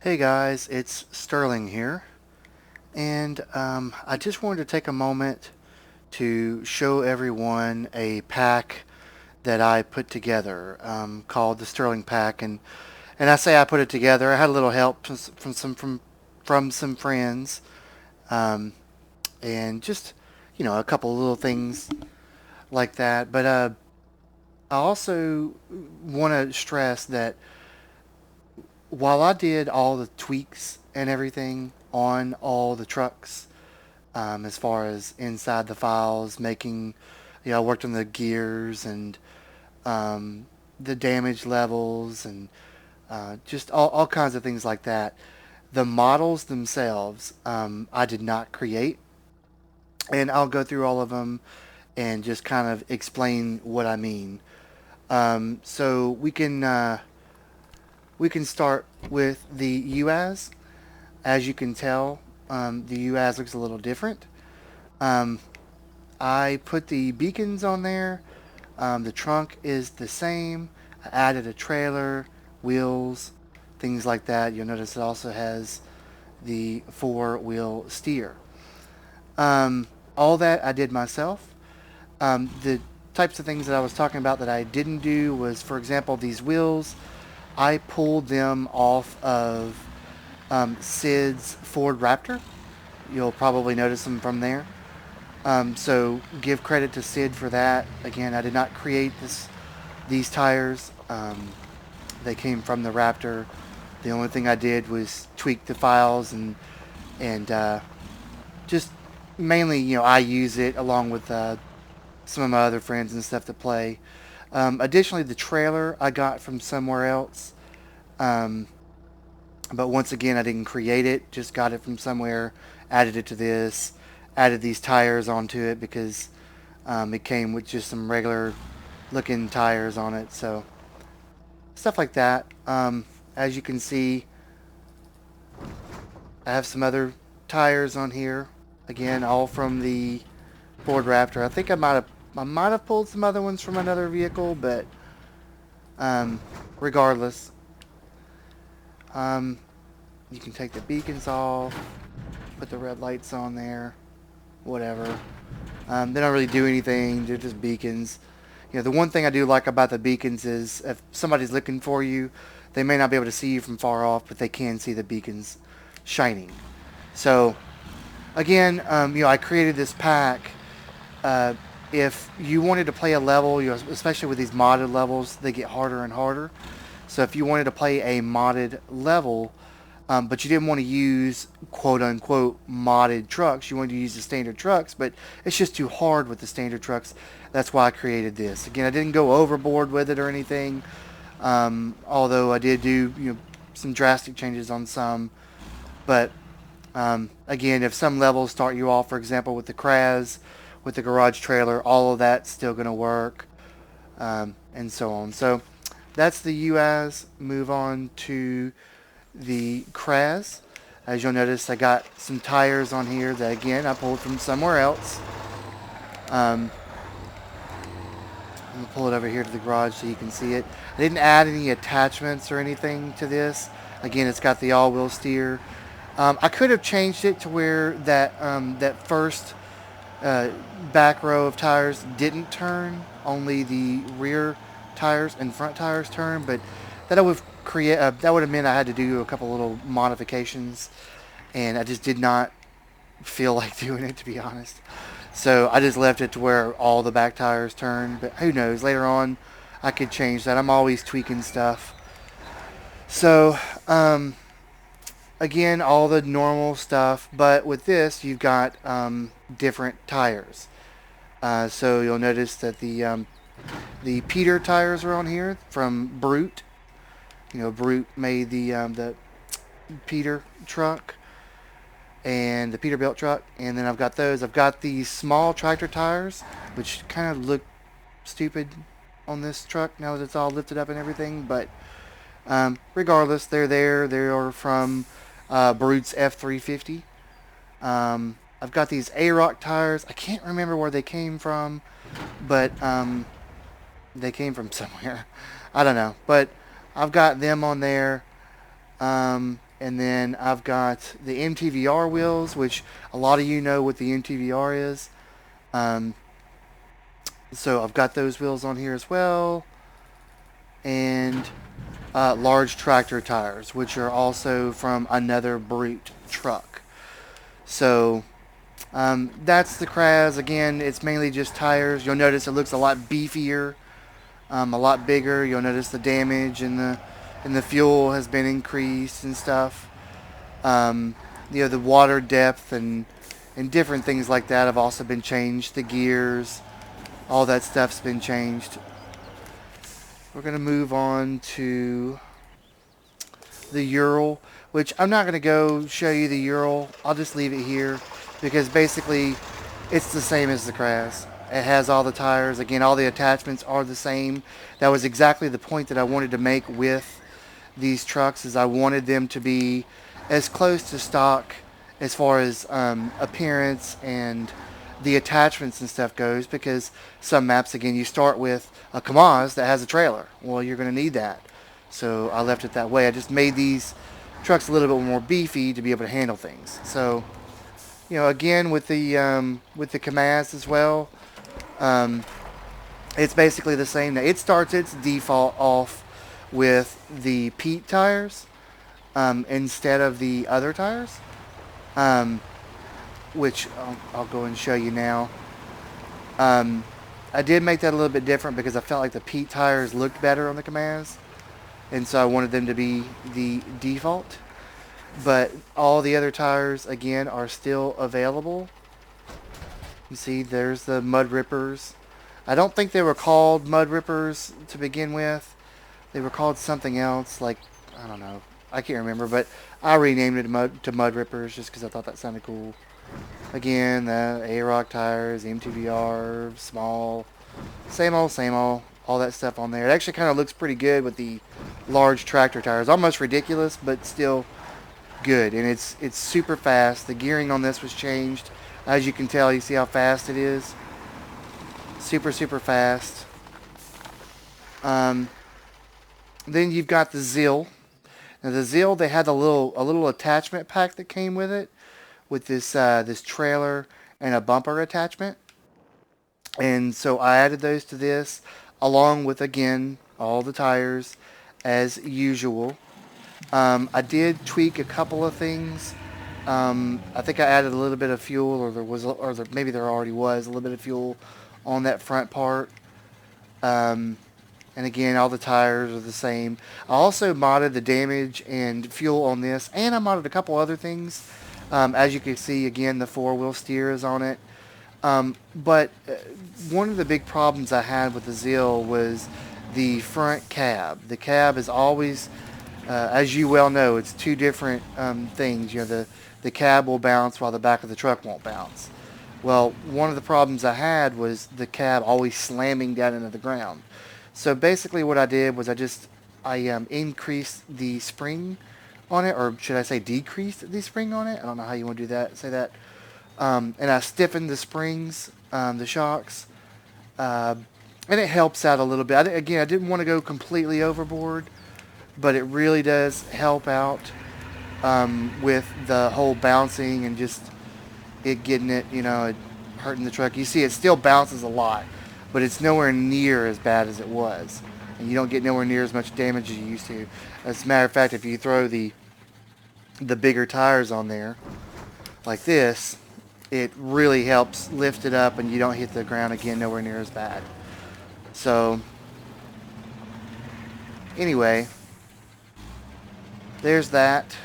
Hey guys, it's Sterling here, and I just wanted to take a moment to show everyone a pack that I put together called the Sterling Pack, and I say I put it together. I had a little help from some friends, um, and just a couple of little things like that. But I also want to stress that while I did all the tweaks and everything on all the trucks, as far as inside the files, making, I worked on the gears and um, the damage levels and just all kinds of things like that. The models themselves, I did not create, and I'll go through all of them and just kind of explain what I mean. So we can start with the UAS. As you can tell, the UAS looks a little different. Um, I put the beacons on there. The trunk is the same. I added a trailer, wheels, things like that. You'll notice it also has the four-wheel steer. All that I did myself. The types of things that I was talking about that I didn't do was, for example, these wheels. I pulled them off of Sid's Ford Raptor. You'll probably notice them from there. So give credit to Sid for that. Again, I did not create these tires. They came from the Raptor. The only thing I did was tweak the files and just mainly, I use it along with some of my other friends and stuff to play. Additionally, the trailer I got from somewhere else. Um, but once again, I didn't create it. Just got it from somewhere. Added it to this. Added these tires onto it because it came with just some regular looking tires on it. So stuff like that. As you can see, I have some other tires on here. Again, all from the Ford Raptor. I think I might have pulled some other ones from another vehicle, but um, regardless, um, you can take the beacons off, put the red lights on there, whatever. They don't really do anything. They're just beacons. The one thing I do like about the beacons is if somebody's looking for you, they may not be able to see you from far off, but they can see the beacons shining. So again, I created this pack. Uh, if you wanted to play a level, especially with these modded levels, they get harder and harder. So if you wanted to play a modded level, but you didn't want to use quote unquote modded trucks, you wanted to use the standard trucks, but it's just too hard with the standard trucks. That's why I created this. Again, I didn't go overboard with it or anything, although I did do some drastic changes on some. But again, if some levels start you off, for example, with the Kraz, with the garage trailer, all of that's still going to work, and so on. So that's the UAS. Move on to the Kraz. As you'll notice, I got some tires on here that, again, I pulled from somewhere else. I'm going to pull it over here to the garage so you can see it. I didn't add any attachments or anything to this. Again, it's got the all-wheel steer. I could have changed it to where that first uh, back row of tires didn't turn. Only the rear tires and front tires turn, but that would have meant I had to do a couple little modifications, and I just did not feel like doing it, to be honest. So I just left it to where all the back tires turn. But who knows? Later on, I could change that. I'm always tweaking stuff. So again, all the normal stuff. But with this, you've got different tires. So you'll notice that the Peter tires are on here from Brute. Brute made the Peter truck and the Peterbilt truck, and then I've got those. I've got these small tractor tires, which kind of look stupid on this truck now that it's all lifted up and everything. But regardless, they're there. They are from Brute's F350. I've got these A-Rock tires. I can't remember where they came from, but they came from somewhere. I don't know, but I've got them on there. And then I've got the MTVR wheels, which a lot of you know what the MTVR is. Um, so I've got those wheels on here as well. And large tractor tires, which are also from another Brute truck. So that's the Kraz. Again, it's mainly just tires. You'll notice it looks a lot beefier, a lot bigger. You'll notice the damage and the fuel has been increased and stuff. Um, the water depth and different things like that have also been changed. The gears, all that stuff's been changed. We're gonna move on to the Ural, which I'm not gonna go show you the Ural. I'll just leave it here because basically it's the same as the Kraz. It has all the tires. Again, all the attachments are the same. That was exactly the point that I wanted to make with these trucks, is I wanted them to be as close to stock as far as appearance and the attachments and stuff goes, because some maps, again, you start with a Kamaz that has a trailer. Well, you're going to need that. So I left it that way. I just made these trucks a little bit more beefy to be able to handle things. So, again, with the Kamaz as well, um, it's basically the same. Now, it starts its default off with the Pete tires instead of the other tires, which I'll go and show you now. I did make that a little bit different because I felt like the Pete tires looked better on the Kamaz, and so I wanted them to be the default. But all the other tires, again, are still available. You see, there's the Mud Rippers. I don't think they were called Mud Rippers to begin with. They were called something else, like, I don't know. I can't remember, but I renamed it to Mud Rippers just because I thought that sounded cool. Again, the A-Rock tires, MTVR, small, same old, all that stuff on there. It actually kind of looks pretty good with the large tractor tires. Almost ridiculous, but still good. And it's super fast. The gearing on this was changed. As you can tell, you see how fast it is. Super, super fast. Then you've got the Zill. Now the Zill, they had a little attachment pack that came with it, with this trailer and a bumper attachment. And so I added those to this, along with, again, all the tires as usual. I did tweak a couple of things. I think I added a little bit of fuel, maybe there already was a little bit of fuel on that front part. And again, all the tires are the same. I also modded the damage and fuel on this, and I modded a couple other things. As you can see, again, the four-wheel steer is on it. But one of the big problems I had with the Zill was the front cab. The cab is always, as you well know, it's two different things. The cab will bounce while the back of the truck won't bounce. Well, one of the problems I had was the cab always slamming down into the ground. So basically what I did was I increased the spring on it, or should I say decreased the spring on it? I don't know how you want to do that. Say that. And I stiffened the springs, the shocks, and it helps out a little bit. Again, I didn't want to go completely overboard, but it really does help out with the whole bouncing and just it getting it, hurting the truck. You see, it still bounces a lot, but it's nowhere near as bad as it was. And you don't get nowhere near as much damage as you used to. As a matter of fact, if you throw the bigger tires on there, like this, it really helps lift it up and you don't hit the ground again nowhere near as bad. So, anyway, there's that.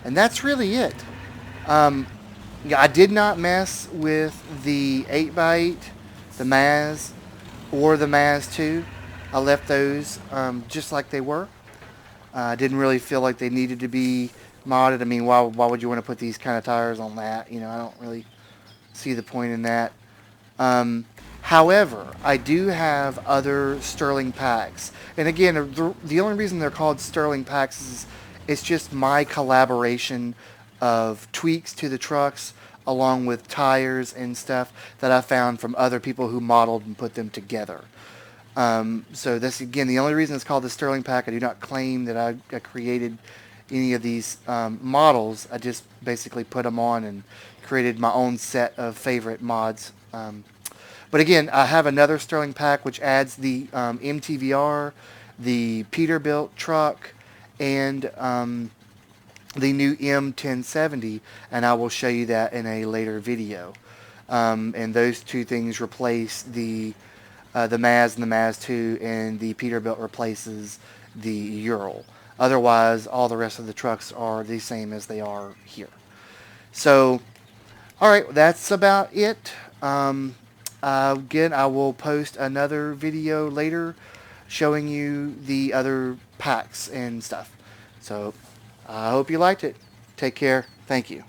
And that's really it. I did not mess with the 8x8, the Maz, or the Maz 2. I left those just like they were. I didn't really feel like they needed to be modded. I mean, why would you want to put these kind of tires on that? I don't really see the point in that. However, I do have other Sterling packs. And again, the only reason they're called Sterling packs is it's just my collaboration of tweaks to the trucks along with tires and stuff that I found from other people who modeled and put them together. So that's, again, the only reason it's called the Sterling pack. I do not claim that I created any of these models. I just basically put them on and created my own set of favorite mods. But again, I have another Sterling pack which adds the MTVR, the Peterbilt truck, and the new M1070, and I will show you that in a later video. And those two things replace the Maz and the Maz 2, and the Peterbilt replaces the Ural. Otherwise, all the rest of the trucks are the same as they are here. So, all right, that's about it. Again, I will post another video later showing you the other packs and stuff. So, I hope you liked it. Take care. Thank you.